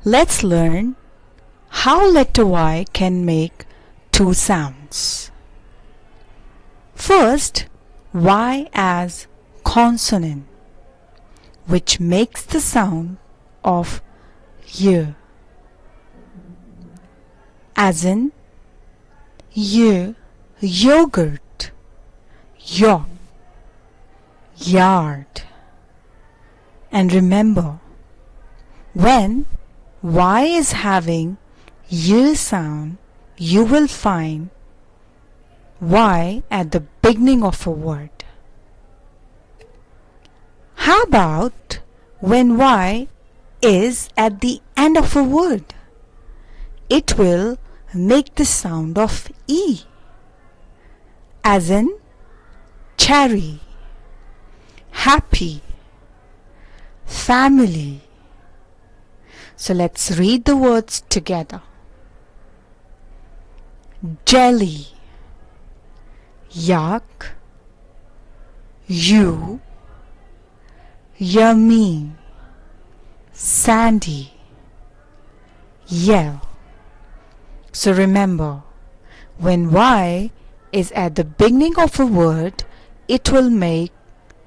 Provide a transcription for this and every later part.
Let's learn how letter Y can make two sounds. First, Y as consonant, which makes the sound of Y, as in yogurt, yacht, yard. And remember, when Y is having Y sound, you will find Y at the beginning of a word. How about when Y is at the end of a word? It will make the sound of E, as in cherry, happy, family. So let's read the words together. Jelly, yuck, you, yummy, sandy, yell. So remember, when Y is at the beginning of a word, it will make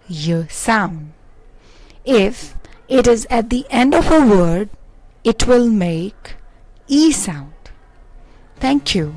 Y sound. If it is at the end of a word, it will make E sound. Thank you.